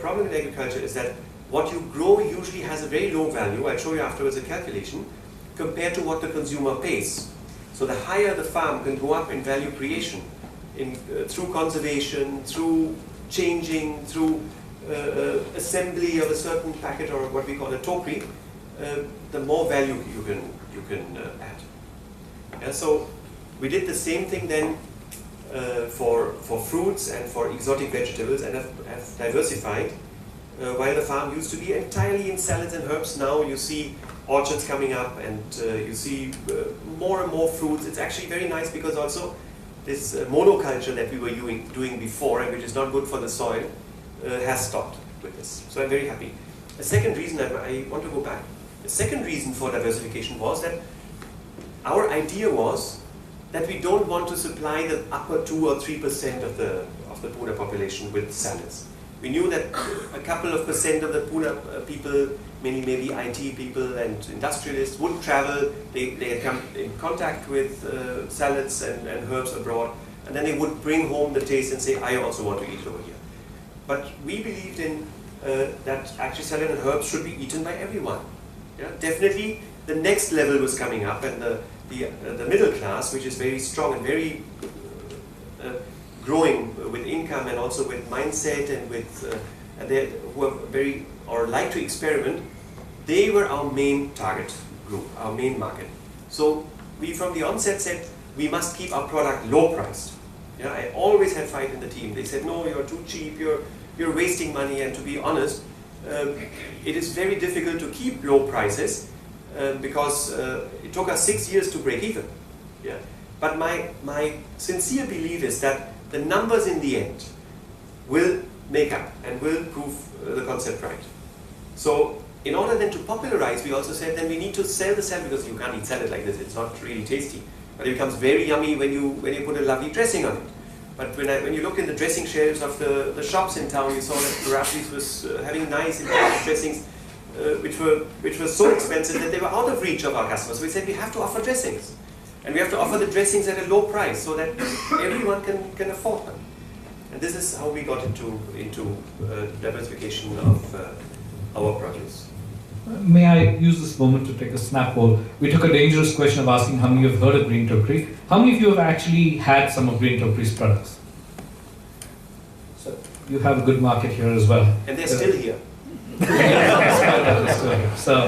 problem in agriculture is that what you grow usually has a very low value. I'll show you afterwards a calculation compared to what the consumer pays. So the higher the farm can go up in value creation, through conservation, through changing, through assembly of a certain packet or what we call a tokery, the more value you can add. Yeah, so we did the same thing then for fruits and for exotic vegetables, and have diversified. While the farm used to be entirely in salads and herbs, now you see orchards coming up, and you see more and more fruits. It's actually very nice because also this monoculture that we were doing before, and which is not good for the soil, has stopped with this. So I'm very happy. The second reason, I want to go back, the second reason for diversification was that our idea was that we don't want to supply the upper 2 or 3% of the Pune population with salads. We knew that a couple of percent of the Pune people, maybe IT people and industrialists, would travel. They had come in contact with salads and herbs abroad, and then they would bring home the taste and say, I also want to eat it over here. But we believed in that actually salad and herbs should be eaten by everyone. Yeah? Definitely the next level was coming up, and the middle class, which is very strong and very growing with income and also with mindset and with who are very or like to experiment, they were our main target group, our main market. So we from the onset said we must keep our product low priced. Yeah, I always had fight in the team. They said, no, you're too cheap, you're wasting money. And to be honest, it is very difficult to keep low prices because it took us 6 years to break even. Yeah. But my sincere belief is that the numbers in the end will make up and will prove the concept right. So in order then to popularize, we also said then we need to sell the salad, because you can't eat salad like this, it's not really tasty. But it becomes very yummy when you put a lovely dressing on it. But when you look in the dressing shelves of the shops in town, you saw that Garafis was having nice imported dressings which were so expensive that they were out of reach of our customers. So we said we have to offer dressings. And we have to offer the dressings at a low price so that everyone can afford them. And this is how we got into diversification of our produce. May I use this moment to take a snap poll? We took a dangerous question of asking how many of you have heard of Green Tokery. How many of you have actually had some of Green Tokery's products? So you have a good market here as well. And they're still here. So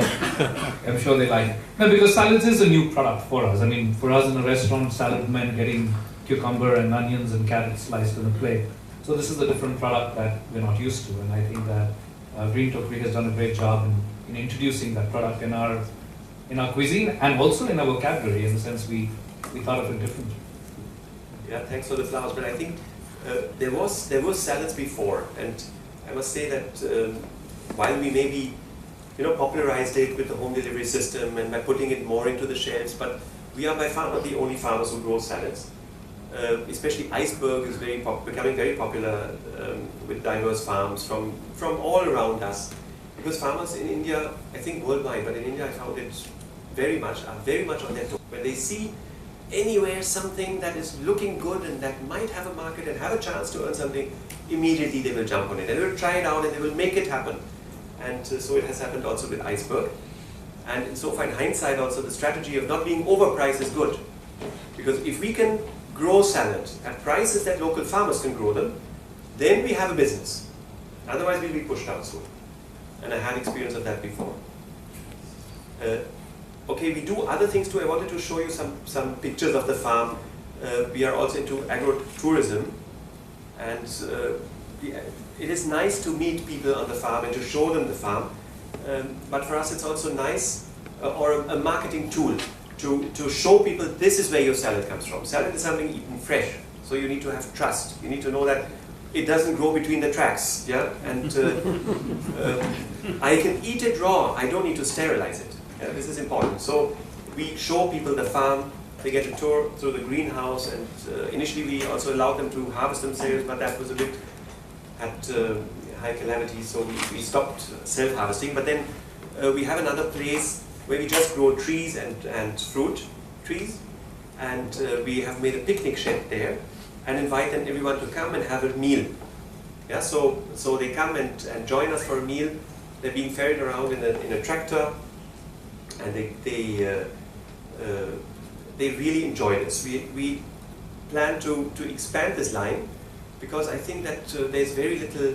I'm sure they like it. No, because salads is a new product for us. I mean, for us in a restaurant, salad meant getting cucumber and onions and carrots sliced on a plate. So this is a different product that we're not used to, and I think that Green Tokery has done a great job in introducing that product in our cuisine and also in our vocabulary, in the sense we thought of it differently. Yeah, thanks for the flowers. But I think there was salads before, and I must say that while we maybe popularized it with the home delivery system and by putting it more into the shelves, but we are by far not the only farmers who grow salads. Especially Iceberg is becoming very popular with diverse farms from all around us. Because farmers in India, I think worldwide, but in India I found it very much on their toes. When they see anywhere something that is looking good and that might have a market and have a chance to earn something, immediately they will jump on it. They will try it out and they will make it happen. And so it has happened also with Iceberg. And so far in hindsight also, the strategy of not being overpriced is good. Because if we can grow salad at prices that local farmers can grow them, then we have a business. Otherwise we'll be pushed out soon. And I had experience of that before. Okay, we do other things too. I wanted to show you some pictures of the farm. We are also into agro-tourism, and it is nice to meet people on the farm and to show them the farm. But for us it's also nice, or a marketing tool, to show people this is where your salad comes from. Salad is something eaten fresh, so you need to have trust. You need to know that it doesn't grow between the tracks, yeah? And I can eat it raw, I don't need to sterilize it. Yeah? This is important. So we show people the farm, they get a tour through the greenhouse, and initially we also allowed them to harvest themselves, but that was a bit at high calamity, so we stopped self-harvesting. But then we have another place where we just grow trees and fruit trees, and we have made a picnic shed there and invite everyone to come and have a meal. Yeah, so they come and join us for a meal. They're being ferried around in a tractor, and they really enjoy this. We plan to expand this line because I think that there's very little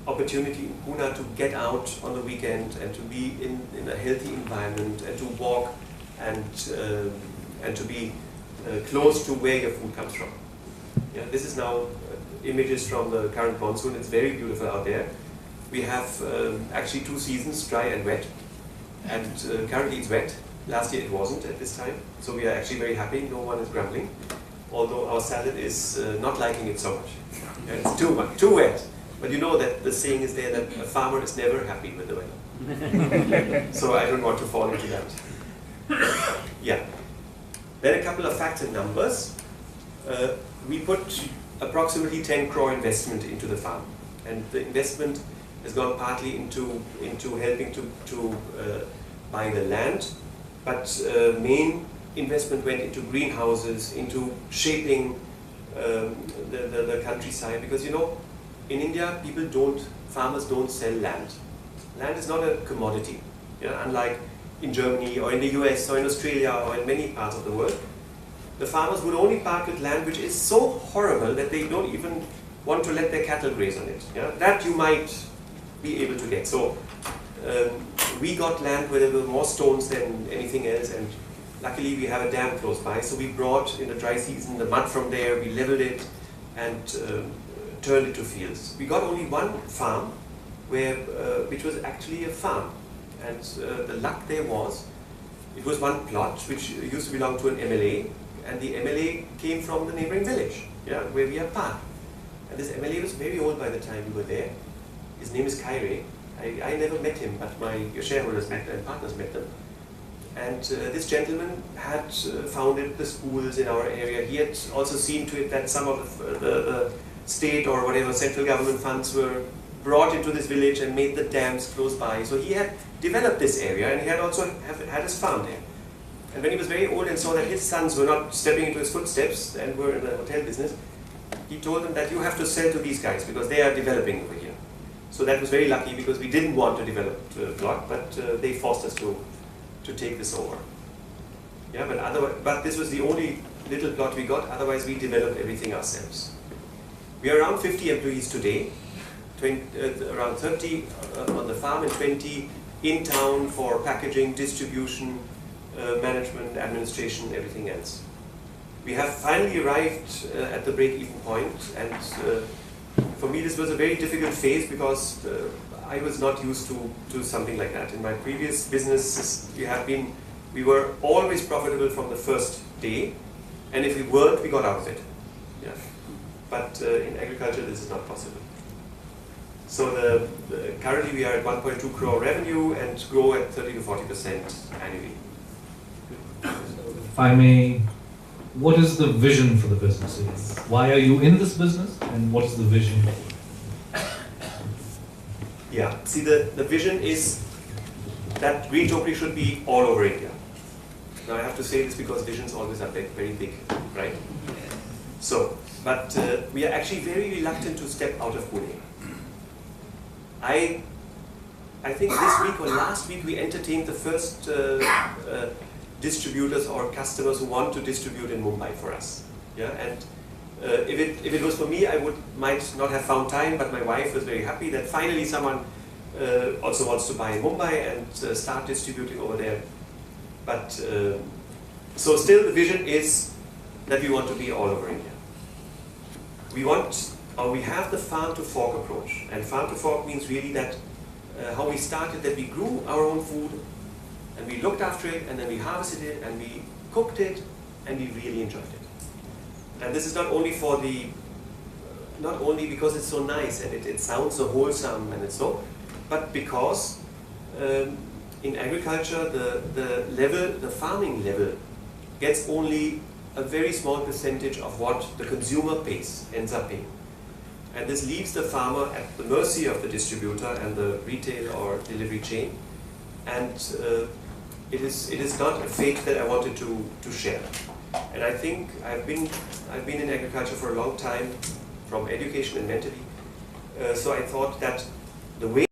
opportunity in Pune to get out on the weekend and to be in a healthy environment and to walk and to be close to where your food comes from. Yeah, this is now images from the current monsoon. It's very beautiful out there. We have actually 2 seasons, dry and wet, and currently it's wet. Last year it wasn't at this time, so we are actually very happy. No one is grumbling, although our salad is not liking it so much. Yeah, it's too wet. But you know that the saying is there that a farmer is never happy with the weather. So I don't want to fall into that. Yeah. Then a couple of facts and numbers. We put approximately 10 crore investment into the farm, and the investment has gone partly into helping to buy the land, but main investment went into greenhouses, into shaping the countryside, because you know, in India farmers don't sell land. Land is not a commodity, yeah? Unlike in Germany or in the US or in Australia or in many parts of the world. The farmers would only part with land which is so horrible that they don't even want to let their cattle graze on it. Yeah? That you might be able to get. So we got land where there were more stones than anything else, and luckily we have a dam close by, so we brought in the dry season the mud from there, we leveled it and turned it to fields. We got only one farm which was actually a farm, and the luck there was, it was one plot which used to belong to an MLA, and the MLA came from the neighboring village, yeah, where we have park. And this MLA was very old by the time we were there. His name is Cremer. I never met him, but my shareholders met and partners met them. And this gentleman had founded the schools in our area. He had also seen to it that some of the state or whatever central government funds were brought into this village and made the dams close by. So he had developed this area, and he had also had his farm there. And when he was very old and saw that his sons were not stepping into his footsteps and were in the hotel business, he told them that you have to sell to these guys because they are developing over here. So that was very lucky, because we didn't want to develop the plot, but they forced us to take this over. Yeah, but this was the only little plot we got. Otherwise, we developed everything ourselves. We are around 50 employees today, around 30 on the farm and 20 in town for packaging, distribution, management, administration, everything else. We have finally arrived at the break-even point, and for me this was a very difficult phase, because I was not used to something like that. In my previous businesses, we were always profitable from the first day, and if we weren't, we got out of it. Yeah. But in agriculture, this is not possible. So currently we are at 1.2 crore revenue and grow at 30 to 40% annually. If I may, what is the vision for the business? Why are you in this business, and what is the vision? Yeah, see, the vision is that green topiary should be all over India. Now I have to say this because visions always are very big, right? So, but we are actually very reluctant to step out of Pune. I think this week or last week we entertained the first distributors or customers who want to distribute in Mumbai for us. Yeah, and if it was for me, I might not have found time, but my wife was very happy that finally someone also wants to buy in Mumbai and start distributing over there. But so still the vision is that we want to be all over India. We have the farm to fork approach, and farm to fork means really that how we started, that we grew our own food and we looked after it, and then we harvested it and we cooked it, and we really enjoyed it. And this is not only because it's so nice and it sounds so wholesome and it's so, but because in agriculture the farming level gets only a very small percentage of what the consumer ends up paying. And this leaves the farmer at the mercy of the distributor and the retail or delivery chain. And it is not a fate that I wanted to share. And I think I've been in agriculture for a long time, from education and mentally. So I thought that the way